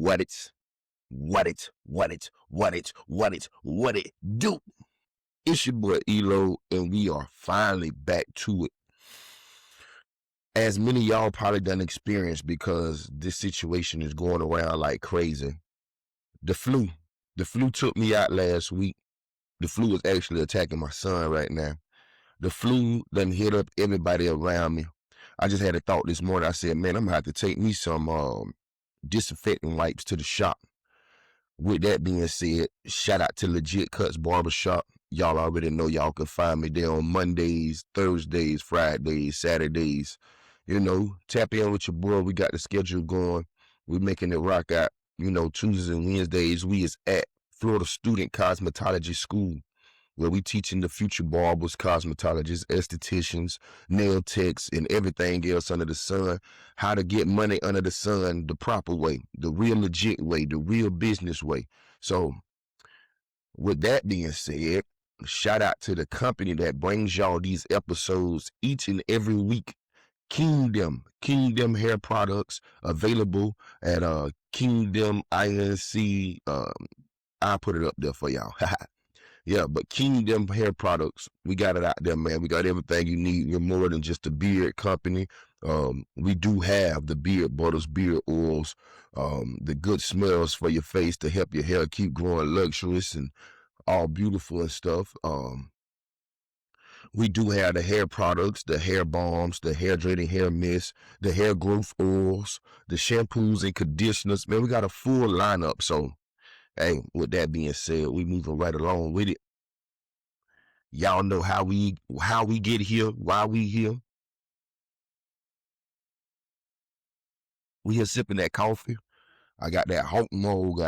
what it do? It's your boy Elo, and we are finally back to it. As many of y'all probably done experience, because this situation is going around like crazy. The flu took me out last week. The flu is actually attacking my son right now. The flu done hit up everybody around me. I just had a thought this morning. I said, man, I'm gonna have to take me some disinfectant wipes to the shop. With that being said, shout out to Legit Cuts Barbershop. Y'all already know y'all can find me there on Mondays, Thursdays, Fridays, Saturdays. Tap in with your boy. We got the schedule going. We're making it rock out. Tuesdays and Wednesdays, we is at Florida Student Cosmetology School, where we teaching the future barbers, cosmetologists, estheticians, nail techs, and everything else under the sun, how to get money under the sun the proper way, the real legit way, the real business way. So with that being said, shout out to the company that brings y'all these episodes each and every week. Kingdom Hair Products, available at Kingdom INC. I'll put it up there for y'all. Yeah, but Kingdom Hair Products, we got it out there, man. We got everything you need. You're more than just a beard company. We do have the beard butters, beard oils, the good smells for your face to help your hair keep growing luxurious and all beautiful and stuff. We do have the hair products, the hair balms, the hydrating hair mist, the hair growth oils, the shampoos and conditioners. Man, we got a full lineup. So, hey, with that being said, we moving right along with it. Y'all know how we get here, why we here. We here sipping that coffee. I got that hot mug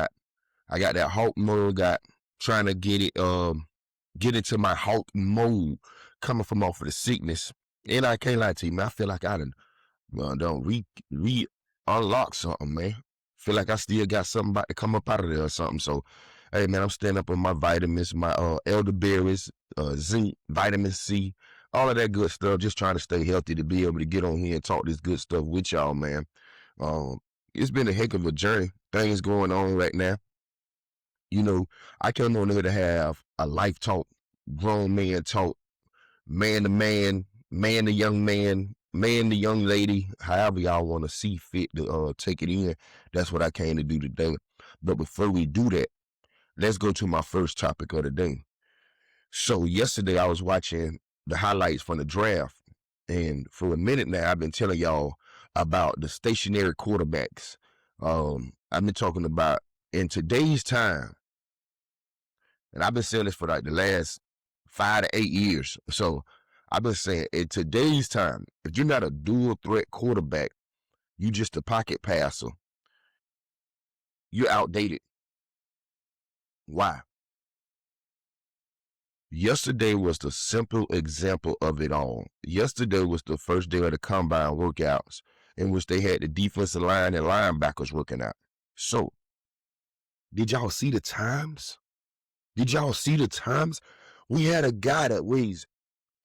trying to get into my hot mode coming from off of the sickness. And I can't lie to you, man, I feel like I done unlock something, man. Feel like I still got something about to come up out of there or something. So, hey, man, I'm standing up on my vitamins, my elderberries, zinc, vitamin C, all of that good stuff. Just trying to stay healthy to be able to get on here and talk this good stuff with y'all, man. It's been a heck of a journey. Things going on right now. I came on here to have a life talk, grown man talk, man to man, man to young man, man to young lady, however y'all want to see fit to take it in. That's what I came to do today. But before we do that, let's go to my first topic of the day. So yesterday I was watching the highlights from the draft, and for a minute now I've been telling y'all about the stationary quarterbacks. I've been talking about in today's time, and I've been saying this for like the last 5 to 8 years. So I've been saying in today's time, if you're not a dual threat quarterback, you just a pocket passer, you're outdated. Why? Yesterday was the simple example of it all. Yesterday was the first day of the combine workouts in which they had the defensive line and linebackers working out. So, did y'all see the times? We had a guy that weighs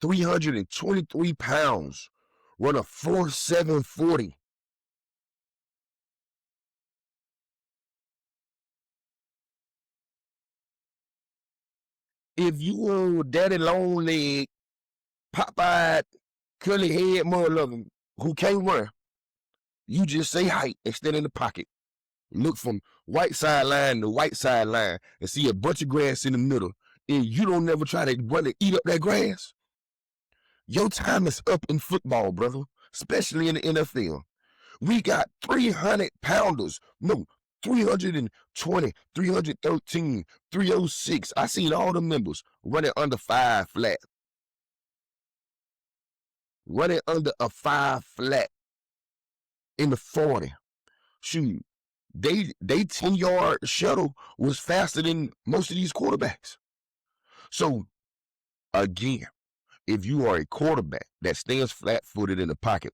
323 pounds run a 4.740. If you old daddy long leg, pop-eyed, curly head motherfucker who can't run, you just say height and stand in the pocket. Look from white sideline to white sideline and see a bunch of grass in the middle, and you don't never try to run and eat up that grass. Your time is up in football, brother, especially in the NFL. We got 300 pounders. No, 320, 313, 306. I seen all the members running under 5 flat. Running under a 5 flat in the 40. Shoot, they 10-yard shuttle was faster than most of these quarterbacks. So, again, if you are a quarterback that stands flat-footed in the pocket,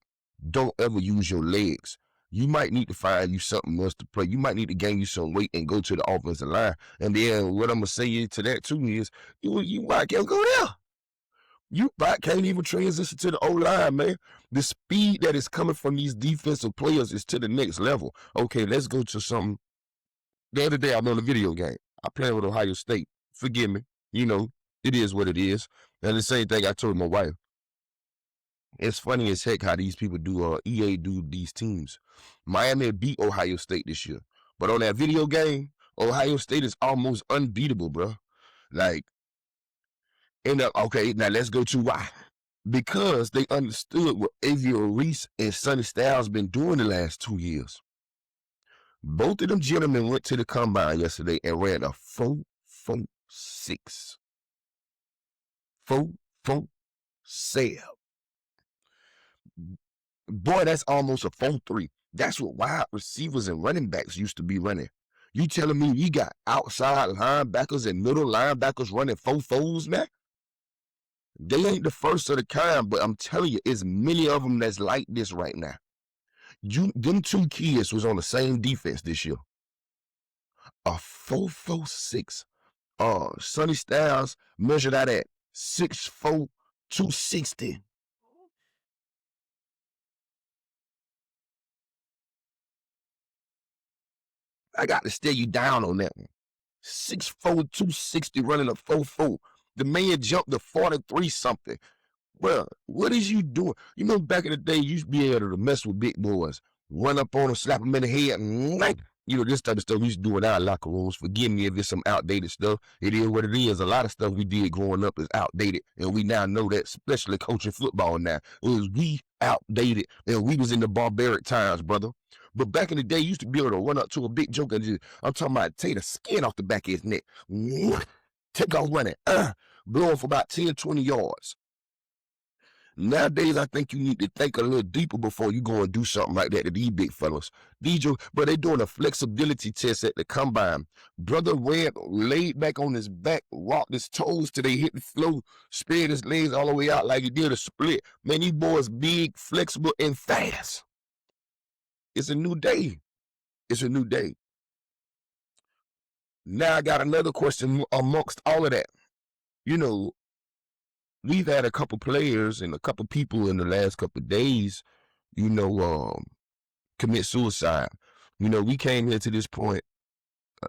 don't ever use your legs. You might need to find you something else to play. You might need to gain you some weight and go to the offensive line. And then what I'm going to say to that too is, you might can't go there. You can't even transition to the O-line, man. The speed that is coming from these defensive players is to the next level. Okay, let's go to something The other day, I'm on a video game. I playing with Ohio State. Forgive me. You know, it is what it is. And the same thing I told my wife. It's funny as heck how these people do, EA do these teams. Miami beat Ohio State this year. But on that video game, Ohio State is almost unbeatable, bro. Like, okay, now let's go to why. Because they understood what Avio Reese and Sonny Styles been doing the last 2 years. Both of them gentlemen went to the combine yesterday and ran a 4.46. 4.47. Boy, that's almost a 4.3. That's what wide receivers and running backs used to be running. You telling me we got outside linebackers and middle linebackers running 4.4s, man? They ain't the first of the kind, but I'm telling you, it's many of them that's like this right now. Them two kids was on the same defense this year. A 4.46. Sonny Styles measured out at 6'4", 260. I got to stare you down on that one. 6'4", 260 running a 4.4. The man jumped to 43 something. Well, what is you doing? You know, back in the day, you used to be able to mess with big boys, run up on them, slap them in the head, you know, this type of stuff we used to do in our locker rooms. Forgive me if it's some outdated stuff. It is what it is. A lot of stuff we did growing up is outdated, and we now know that, especially coaching football now. It was we outdated, and we was in the barbaric times, brother. But back in the day, you used to be able to run up to a big joker and just, I'm talking about take the skin off the back of his neck. Take off running. Blow him for about 10, 20 yards. Nowadays, I think you need to think a little deeper before you go and do something like that to these big fellas. But they doing a flexibility test at the combine. Brother ran, laid back on his back, rocked his toes till they hit the floor, spread his legs all the way out like he did a split. Man, these boys big, flexible, and fast. It's a new day. It's a new day. Now I got another question amongst all of that. You know, we've had a couple players and a couple people in the last couple of days, you know, commit suicide. You know, we came here to this point,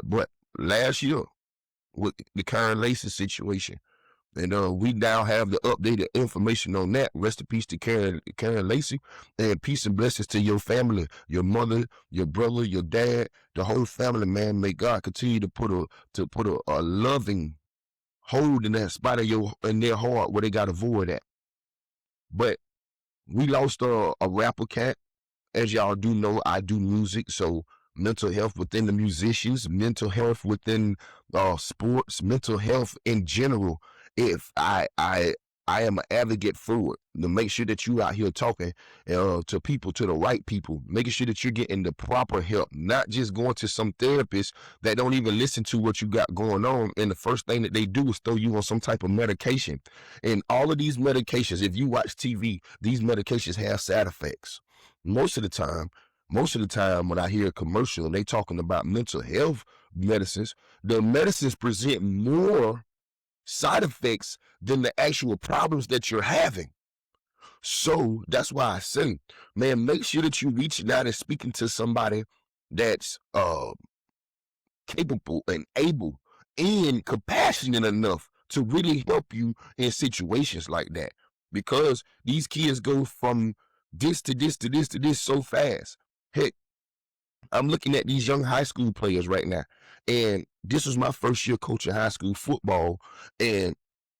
but last year with the Karen Lacey situation, and we now have the updated information on that. Rest in peace to Karen Lacey, and peace and blessings to your family, your mother, your brother, your dad, the whole family. Man, may God continue to put a loving hold in that spot in their heart where they got a void at. But we lost a rapper cat. As y'all do know, I do music, so mental health within the musicians, mental health within sports, mental health in general. If I am an advocate for it, to make sure that you out here talking to people, to the right people, making sure that you're getting the proper help, not just going to some therapist that don't even listen to what you got going on. And the first thing that they do is throw you on some type of medication. And all of these medications, if you watch TV, these medications have side effects. Most of the time when I hear a commercial and they talking about mental health medicines, the medicines present more side effects than the actual problems that you're having. So that's why I say, man, make sure that you reaching out and speaking to somebody that's capable and able and compassionate enough to really help you in situations like that. Because these kids go from this to this to this to this so fast. Heck, I'm looking at these young high school players right now, and this was my first year coaching high school football, and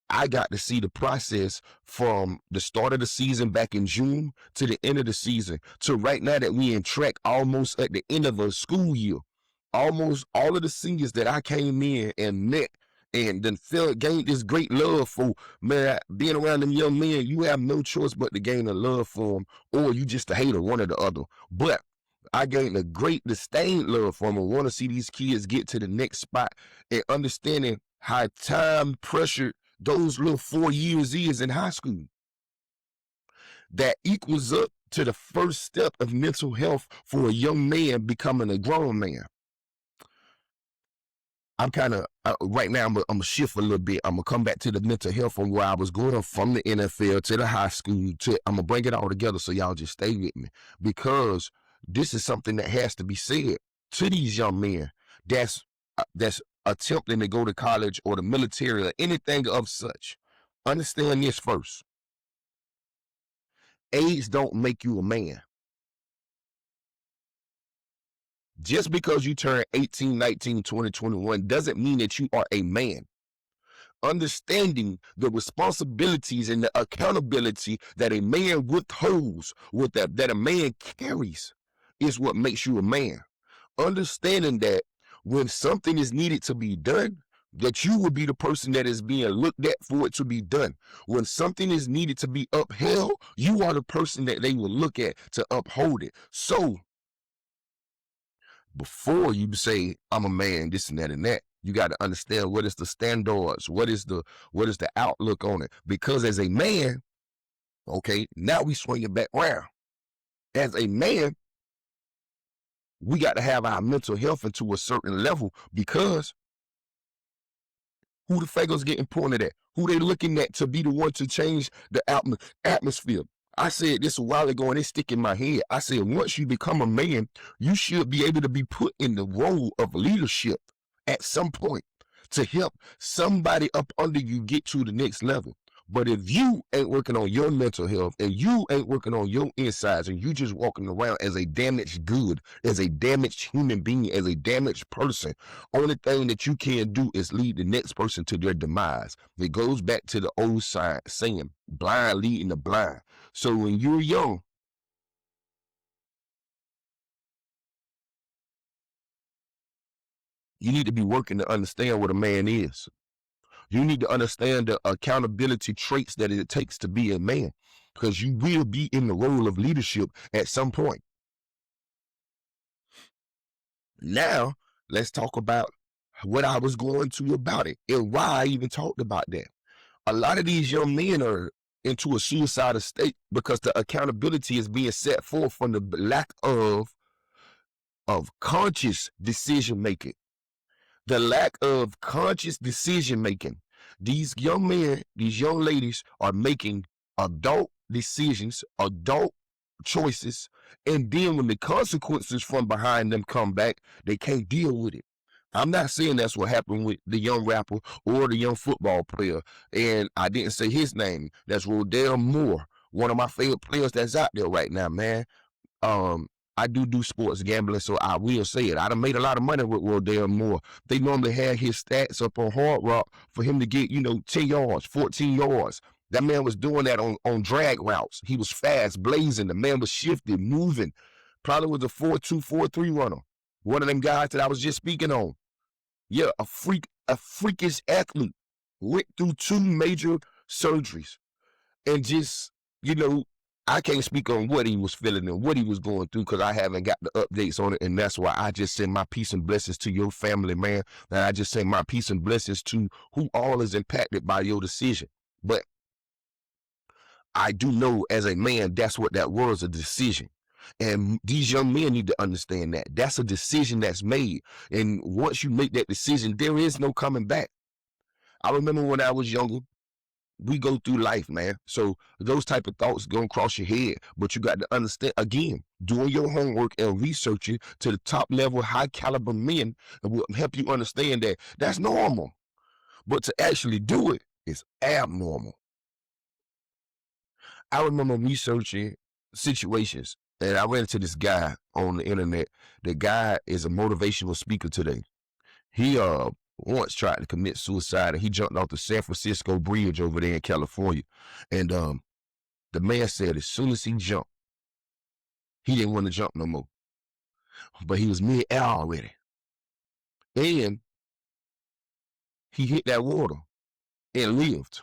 I got to see the process from the start of the season back in June to the end of the season to right now that we in track almost at the end of a school year. Almost all of the seniors that I came in and met and then gained this great love for, man, being around them young men, you have no choice but to gain a love for them, or you just a hater, one or the other. But I gained a great disdain love for them and want to see these kids get to the next spot and understanding how time pressured those little 4 years is in high school. That equals up to the first step of mental health for a young man becoming a grown man. I'm kind of, right now, I'm going to shift a little bit. I'm going to come back to the mental health from where I was going from the NFL to the high school. I'm going to bring it all together so y'all just stay with me. Because this is something that has to be said to these young men. that's attempting to go to college or the military or anything of such, understand this first. Age don't make you a man. Just because you turn 18, 19, 20, 21 doesn't mean that you are a man. Understanding the responsibilities and the accountability that a man withholds, that a man carries, is what makes you a man. Understanding that when something is needed to be done, that you will be the person that is being looked at for it to be done. When something is needed to be upheld, you are the person that they will look at to uphold it. So before you say I'm a man, this and that and that, you got to understand what is the standards, what is the outlook on it. Because as a man, okay, now we swing it back around. As a man, we got to have our mental health into a certain level, because who the fagos getting pointed at? Who they looking at to be the one to change the atmosphere? I said this a while ago and it stick in my head. I said, once you become a man, you should be able to be put in the role of leadership at some point to help somebody up under you get to the next level. But if you ain't working on your mental health and you ain't working on your insides and you just walking around as a damaged good, as a damaged human being, as a damaged person, only thing that you can do is lead the next person to their demise. It goes back to the old saying, blind leading the blind. So when you're young, you need to be working to understand what a man is. You need to understand the accountability traits that it takes to be a man, because you will be in the role of leadership at some point. Now, let's talk about what I was going to about it and why I even talked about that. A lot of these young men are into a suicidal state because the accountability is being set forth from the lack of conscious decision making. The lack of conscious decision making. These young men, these young ladies are making adult decisions, adult choices, and then when the consequences from behind them come back, they can't deal with it. I'm not saying that's what happened with the young rapper or the young football player, and I didn't say his name. That's Rodell Moore, one of my favorite players that's out there right now, man. um I do sports gambling, so I will say it. I done made a lot of money with Rodell Moore. They normally had his stats up on Hard Rock for him to get, 10 yards, 14 yards. That man was doing that on drag routes. He was fast, blazing. The man was shifting, moving. Probably was a 4.2, 4.3 runner. One of them guys that I was just speaking on. Yeah, a freakish athlete. Went through 2 major surgeries and just, you know, I can't speak on what he was feeling and what he was going through because I haven't got the updates on it. And that's why I just send my peace and blessings to your family, man. And I just send my peace and blessings to who all is impacted by your decision. But I do know as a man, that's what that was, a decision. And these young men need to understand that. That's a decision that's made. And once you make that decision, there is no coming back. I remember when I was younger, we go through life, man. So those type of thoughts gonna cross your head, but you got to understand, again, doing your homework and researching to the top level, high caliber men will help you understand that that's normal. But to actually do it is abnormal. I remember researching situations and I ran into this guy on the internet. The guy is a motivational speaker today. He once tried to commit suicide and he jumped off the San Francisco Bridge over there in California. And the man said as soon as he jumped, he didn't want to jump no more. But he was mid-air already. And he hit that water and lived.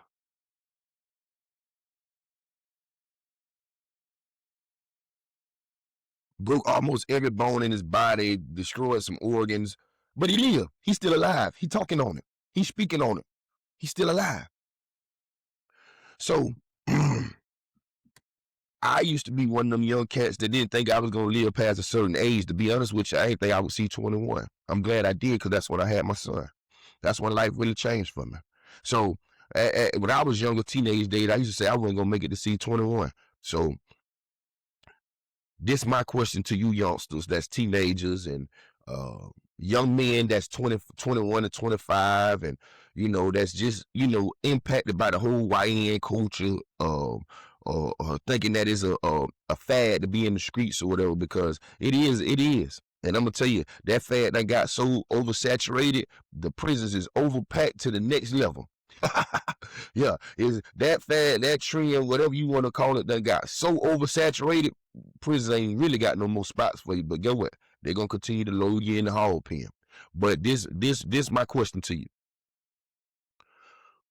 Broke almost every bone in his body, destroyed some organs, but he lived. He's still alive. He's talking on it. He's speaking on it. He's still alive. So I used to be one of them young cats that didn't think I was going to live past a certain age. To be honest with you, I didn't think I would see 21. I'm glad I did because that's when I had my son. That's when life really changed for me. So when I was younger, teenage days, I used to say I wasn't going to make it to see 21. So this is my question to you youngsters that's teenagers and young men that's 20, 21 to 25, and that's just impacted by the whole YN culture, or thinking that is a fad to be in the streets or whatever, because it is. And I'm gonna tell you, that fad that got so oversaturated, the prisons is overpacked to the next level. Yeah, is that fad, that trend, whatever you want to call it, that got so oversaturated, prisons ain't really got no more spots for you. But guess what? They're gonna continue to load you in the hog pen. But this my question to you.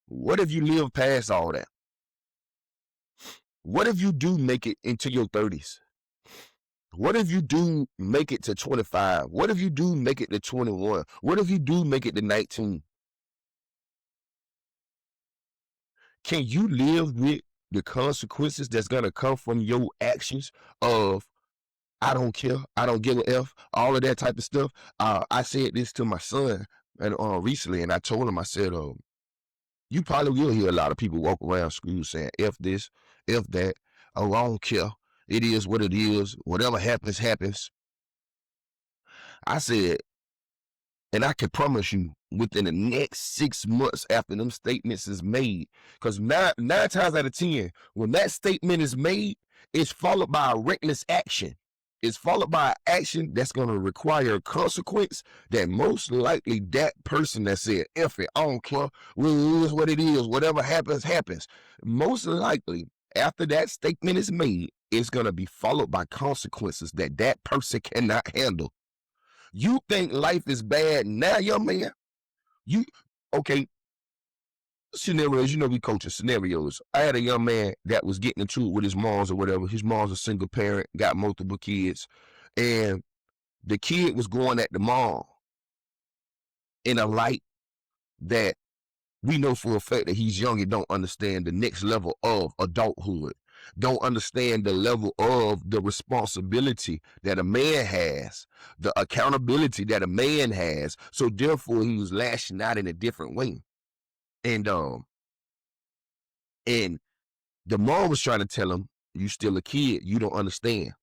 What if you live past all that? What if you do make it into your 30s? What if you do make it to 25? What if you do make it to 21? What if you do make it to 19? Can you live with the consequences that's gonna come from your actions of I don't care, I don't give a F, all of that type of stuff? I said this to my son and recently, and I told him, I said, you probably will hear a lot of people walk around school saying F this, F that, oh, I don't care. It is what it is. Whatever happens, happens. I said, and I can promise you, within the next 6 months after them statements is made, because nine times out of 10, when that statement is made, it's followed by a reckless action. It's followed by an action that's going to require a consequence that most likely that person that said, F it, I don't care, well, it is what it is, whatever happens, happens. Most likely, after that statement is made, it's going to be followed by consequences that that person cannot handle. You think life is bad now, young man? You okay? Scenarios, we coaching scenarios. I had a young man that was getting into it with his moms or whatever. His mom's a single parent, got multiple kids, and the kid was going at the mom in a light that we know for a fact that he's young and don't understand the next level of adulthood, don't understand the level of the responsibility that a man has, the accountability that a man has. So therefore he was lashing out in a different way. And the mom was trying to tell him, you still a kid, you don't understand.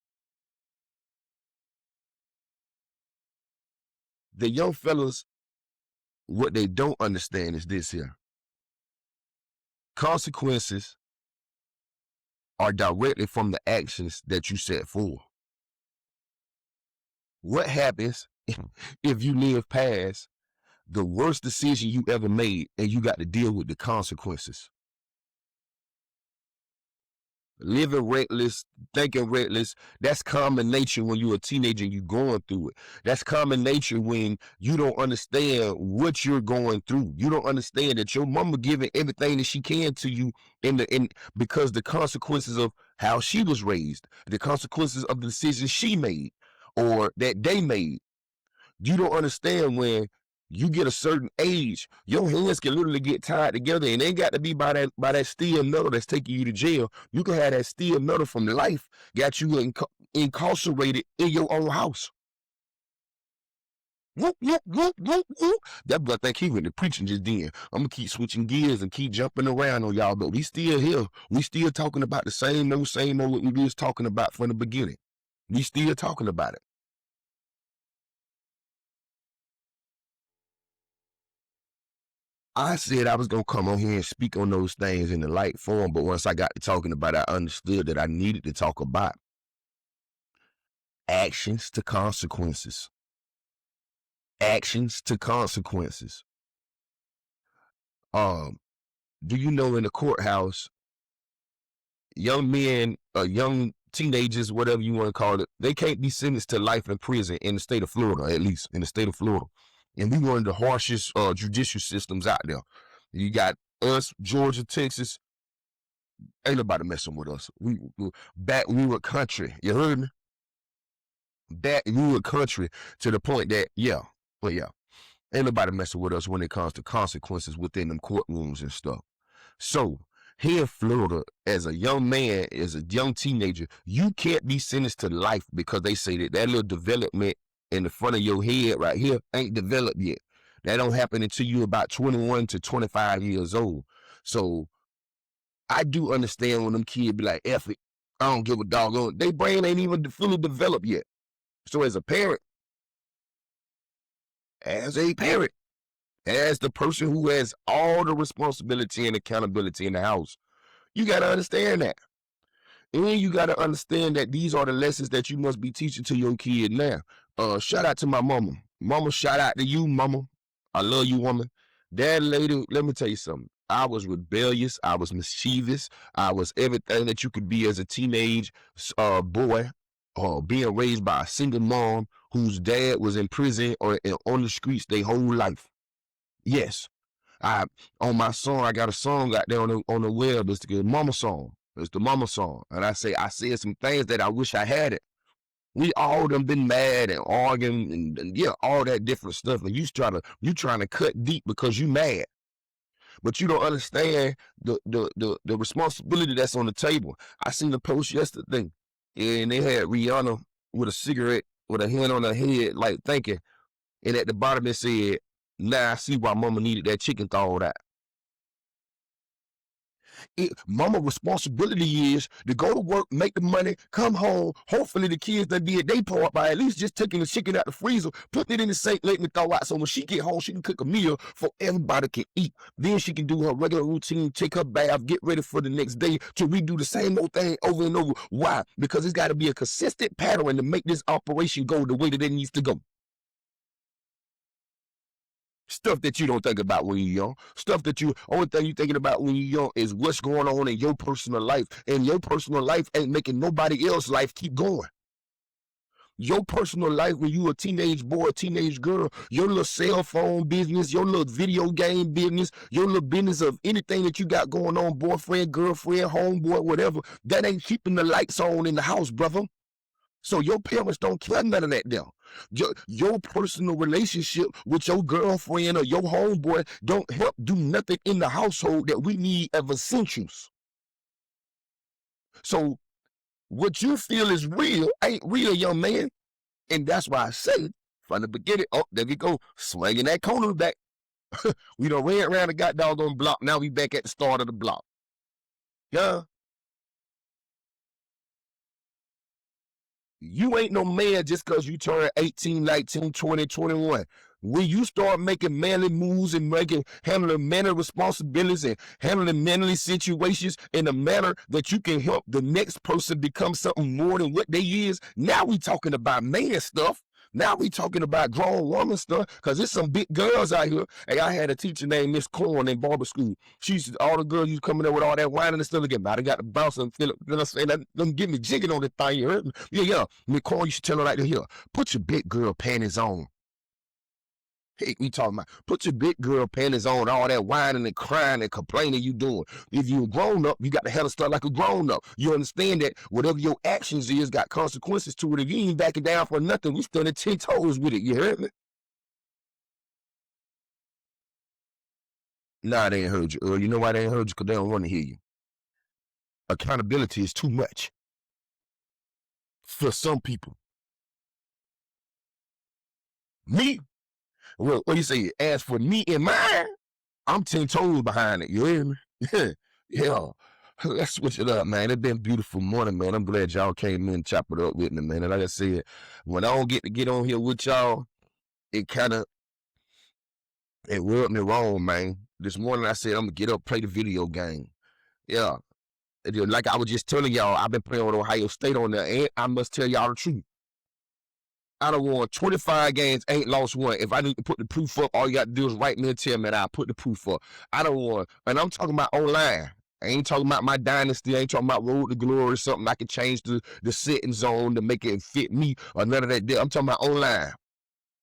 The young fellas, what they don't understand is this here. Consequences are directly from the actions that you set for. What happens if you live past the worst decision you ever made and you got to deal with the consequences? Living reckless, thinking reckless, that's common nature when you're a teenager and you're going through it. That's common nature when you don't understand what you're going through. You don't understand that your mama giving everything that she can to you because the consequences of how she was raised, the consequences of the decisions she made or that they made. You don't understand when you get a certain age, your hands can literally get tied together, and it ain't got to be by that steel metal that's taking you to jail. You can have that steel metal from life got you incarcerated in your own house. Whoop, whoop, whoop, whoop, whoop. That boy think he went to preaching just then. I'm gonna keep switching gears and keep jumping around on y'all, but we still here. We still talking about the same old what we was talking about from the beginning. We still talking about it. I said I was gonna come on here and speak on those things in the light form, but once I got to talking about it, I understood that I needed to talk about actions to consequences. Actions to consequences. Um, do you know in the courthouse, young men, young teenagers, whatever you want to call it, they can't be sentenced to life in prison in the state of Florida, at least in the state of Florida. And we one of the harshest judicial systems out there. You got us, Georgia, Texas. Ain't nobody messing with us. We were country. You heard me? We were country to the point that, yeah, ain't nobody messing with us when it comes to consequences within them courtrooms and stuff. So here in Florida, as a young man, as a young teenager, you can't be sentenced to life because they say that little development in the front of your head right here ain't developed yet. That don't happen until you about 21 to 25 years old. So I do understand when them kids be like, F it, I don't give a doggone. Their brain ain't even fully developed yet. So as a parent, as a parent, as the person who has all the responsibility and accountability in the house. You got to understand that. And you got to understand that these are the lessons that you must be teaching to your kid now. Shout out to my mama. Mama, shout out to you, mama. I love you, woman. Dad, lady, let me tell you something. I was rebellious. I was mischievous. I was everything that you could be as a teenage boy, being raised by a single mom whose dad was in prison or on the streets their whole life. Yes, I on my song, I got a song out there on the web. It's the mama song. It's the mama song. And I said some things that I wish I had it. We all done been mad and arguing and yeah, all that different stuff. And you trying to cut deep because you mad. But you don't understand the responsibility that's on the table. I seen the post yesterday and they had Rihanna with a cigarette with a hand on her head, like thinking. And at the bottom it said, now I see why mama needed that chicken thawed out. Mama responsibility is to go to work, make the money, come home. Hopefully the kids that did they part by at least just taking the chicken out the freezer, putting it in the sink, letting it thaw out. So when she get home, she can cook a meal for everybody can eat. Then she can do her regular routine, take her bath, get ready for the next day to redo the same old thing over and over. Why? Because it's got to be a consistent pattern to make this operation go the way that it needs to go. Stuff that you don't think about when you're young. Stuff that only thing you're thinking about when you're young is what's going on in your personal life. And your personal life ain't making nobody else's life keep going. Your personal life when you a teenage boy, teenage girl, your little cell phone business, your little video game business, your little business of anything that you got going on, boyfriend, girlfriend, homeboy, whatever, that ain't keeping the lights on in the house, brother. So your parents don't care none of that now. Your personal relationship with your girlfriend or your homeboy don't help do nothing in the household that we need as essentials. So what you feel is real ain't real, young man. And that's why I say from the beginning, oh, there we go, swinging that corner back. We done ran around the goddamn block. Now we back at the start of the block. Yeah. You ain't no man just because you turn 18, 19, 20, 21. When you start making manly moves and handling manly responsibilities and handling manly situations in a manner that you can help the next person become something more than what they is, now we talking about man stuff. Now we talking about grown woman stuff because there's some big girls out here. Hey, I had a teacher named Miss Corn in barber school. She's all the girls you coming there with all that wine and stuff again. I got to bounce and feel it. You know what I'm saying? Them get me jigging on the thing. You heard me? Yeah. Miss Corn used to tell her like this here. Put your big girl panties on. Hey, we talking about put your big girl panties on, all that whining and crying and complaining you doing. If you're a grown up, you got to handle stuff like a grown up. You understand that whatever your actions is got consequences to it. If you ain't backing down for nothing, we standing 10 toes with it. You heard me? Nah, they ain't heard you. You know why they ain't heard you? Because they don't want to hear you. Accountability is too much for some people. Me? Well, what do you say? As for me and mine, I'm 10 toes behind it. You hear me? Yeah. Let's switch it up, man. It's been a beautiful morning, man. I'm glad y'all came in and chopped it up with me, man. And like I said, when I don't get on here with y'all, it rubbed me wrong, man. This morning I said I'm gonna get up, play the video game. Yeah. Like I was just telling y'all, I've been playing with Ohio State on there, and I must tell y'all the truth. I done won 25 games, ain't lost one. If I need to put the proof up, all you got to do is write me and tell me that I'll put the proof up. I done won. And I'm talking about online. I ain't talking about my dynasty. I ain't talking about road to glory or something. I can change the setting zone to make it fit me or none of that. I'm talking about online.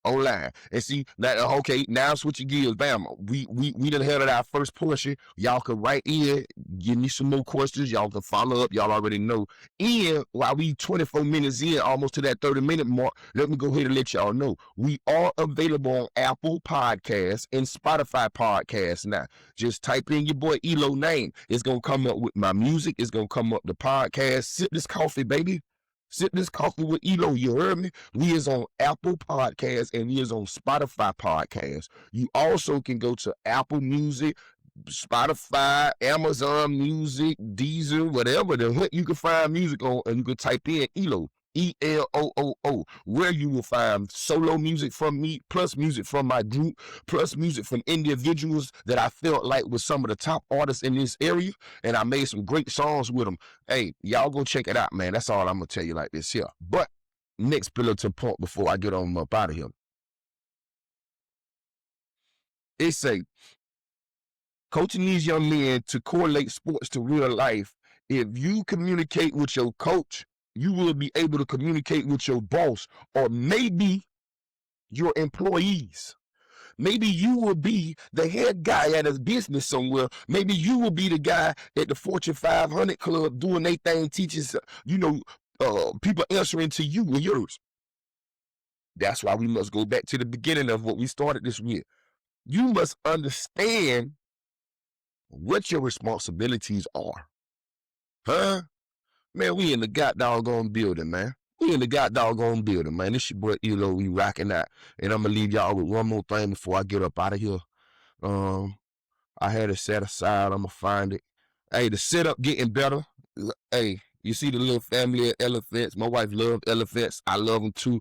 Online. And see, now, okay, now switching gears, bam. We done held our first portion. Y'all can write in, give me some more questions. Y'all can follow up. Y'all already know. And while we 24 minutes in, almost to that 30-minute mark, let me go ahead and let y'all know. We are available on Apple Podcasts and Spotify Podcasts now. Just type in your boy Elo name. It's going to come up with my music. It's going to come up the podcast. Sip this coffee, baby. Sip this coffee with Elo, you heard me? We is on Apple Podcasts and we is on Spotify Podcasts. You also can go to Apple Music, Spotify, Amazon Music, Deezer, whatever. You can find music on and you can type in Elo. ELOOO, where you will find solo music from me, plus music from my group, plus music from individuals that I felt like was some of the top artists in this area, and I made some great songs with them. Hey, y'all go check it out, man. That's all I'm gonna tell you like this here. But next pillar to point before I get on up out of here. It say, coaching these young men to correlate sports to real life. If you communicate with your coach, you will be able to communicate with your boss or maybe your employees. Maybe you will be the head guy at a business somewhere. Maybe you will be the guy at the Fortune 500 club doing their thing, teaches, people answering to you and yours. That's why we must go back to the beginning of what we started this with. You must understand what your responsibilities are. Huh? Man, we in the goddamn building, man. We in the goddamn building, man. This your boy Elo, we rocking out. And I'm gonna leave y'all with one more thing before I get up out of here. I had it set aside. I'm gonna find it. Hey, the setup getting better. Hey, you see the little family of elephants. My wife loved elephants. I love them too.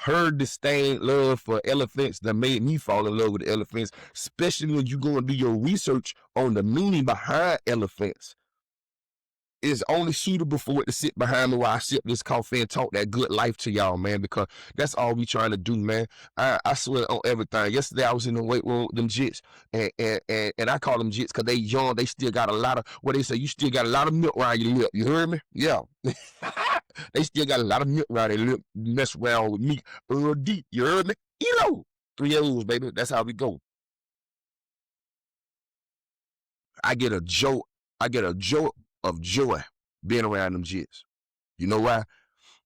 Her disdain love for elephants that made me fall in love with elephants, especially when you go and do your research on the meaning behind elephants. It's only suitable for it to sit behind me while I sip this coffee and talk that good life to y'all, man, because that's all we trying to do, man. I swear on everything. Yesterday I was in the weight room with them jits, and I call them jits because they young. They still got a lot of, what they say, you still got a lot of milk around your lip. You heard me? Yeah. They still got a lot of milk around their lip. Mess around with me. Deep. You heard me? 3 O's, baby. That's how we go. I get a jolt of joy being around them jits. You know why?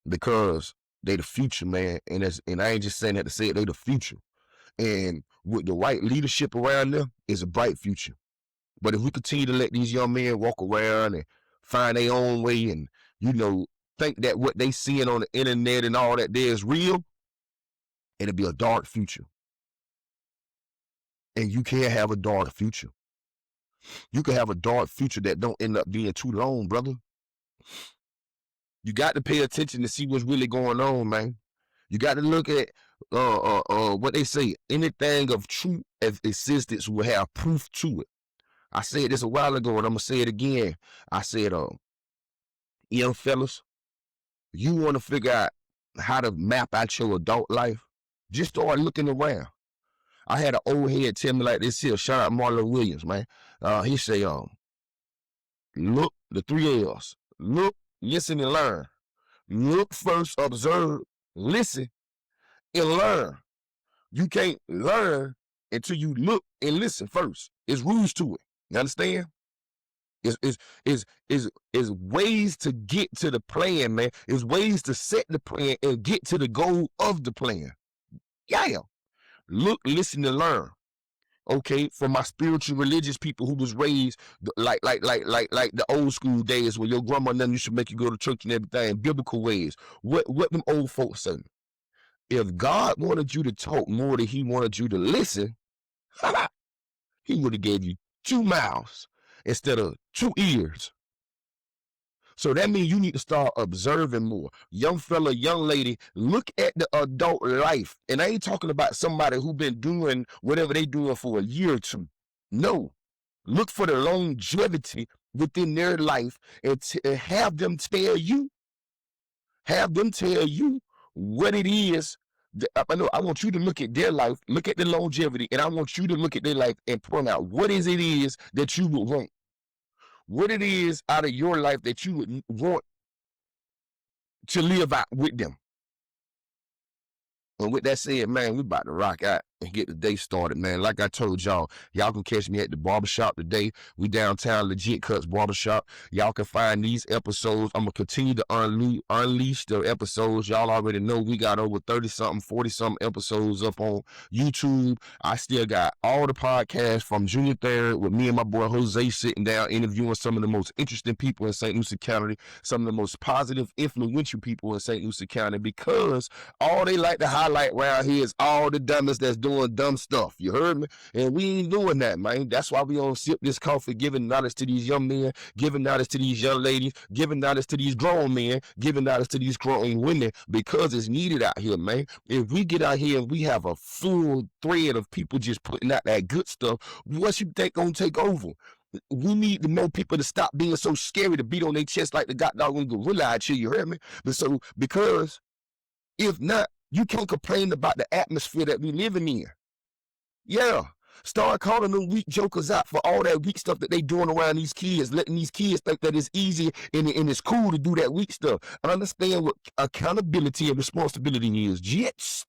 Because they the future, man. And I ain't just saying that to say it, they the future. And with the right leadership around them, it's a bright future. But if we continue to let these young men walk around and find their own way and, think that what they seeing on the internet and all that there is real, it'll be a dark future. And you can't have a dark future. You can have a dark future that don't end up being too long, brother. You got to pay attention to see what's really going on, man. You got to look at what they say. Anything of true existence will have proof to it. I said this a while ago, and I'm gonna say it again. I said, young fellas, you want to figure out how to map out your adult life? Just start looking around. I had an old head tell me like this here. Shout out Marlon Williams, man. He say, look, the 3 L's. Look, listen, and learn. Look first, observe, listen, and learn. You can't learn until you look and listen first. There's rules to it. You understand? Is ways to get to the plan, man. Is ways to set the plan and get to the goal of the plan. Yeah. Look, listen, and learn. Okay, from my spiritual religious people who was raised like the old school days where your grandma and them used to make you go to church and everything, biblical ways. What them old folks say? If God wanted you to talk more than he wanted you to listen, he would have gave you 2 mouths instead of 2 ears. So that means you need to start observing more. Young fella, young lady, look at the adult life. And I ain't talking about somebody who been doing whatever they doing for a year or 2. No. Look for the longevity within their life and have them tell you what it is. I want you to look at their life, look at the longevity, and I want you to look at their life and point out what is it is that you would want. What it is out of your life that you would want to live out with them. And with that said, man, we about to rock out and get the day started, man. Like I told y'all can catch me at the barbershop today. We downtown Legit Cuts Barbershop. Y'all can find these episodes. I'm going to continue to unleash the episodes. Y'all already know we got over 30-something, 40-something episodes up on YouTube. I still got all the podcasts from Junior Third with me and my boy Jose sitting down interviewing some of the most interesting people in St. Lucie County, some of the most positive, influential people in St. Lucie County, because all they like to highlight around here is all the dumbest that's doing doing dumb stuff. You heard me? And we ain't doing that, man. That's why we don't sip this coffee, giving knowledge to these young men, giving knowledge to these young ladies, giving knowledge to these grown men, giving knowledge to these grown women, because it's needed out here, man. If we get out here and we have a full thread of people just putting out that good stuff, what you think gonna take over? We need to know people to stop being so scary to beat on their chest like the goddamn gorilla out here. You heard me? But so, because if not, you can't complain about the atmosphere that we living in. Yeah. Start calling them weak jokers out for all that weak stuff that they doing around these kids, letting these kids think that it's easy and it's cool to do that weak stuff. I understand what accountability and responsibility is. Jits.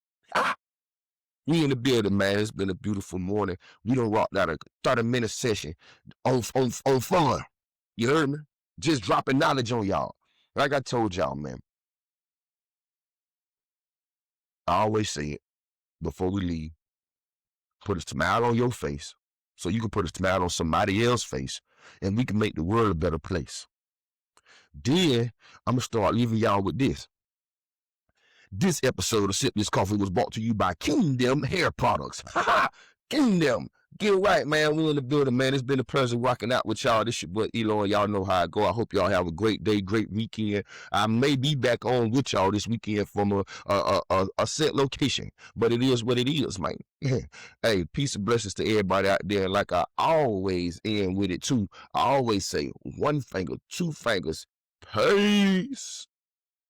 We in the building, man. It's been a beautiful morning. We done rocked out a 30-minute session on fun. You heard me? Just dropping knowledge on y'all. Like I told y'all, man. I always say it before we leave. Put a smile on your face so you can put a smile on somebody else's face, and we can make the world a better place. Then I'm going to start leaving y'all with this. This episode of Sip This Coffee was brought to you by Kingdom Hair Products. Kingdom. Get right, man. We in the building, man. It's been a pleasure rocking out with y'all. This your boy Elo, and y'all know how I go. I hope y'all have a great day, great weekend. I may be back on with y'all this weekend from a set location, but it is what it is, man. Hey, peace and blessings to everybody out there. Like I always end with it too. I always say 1 finger, 2 fingers. Peace.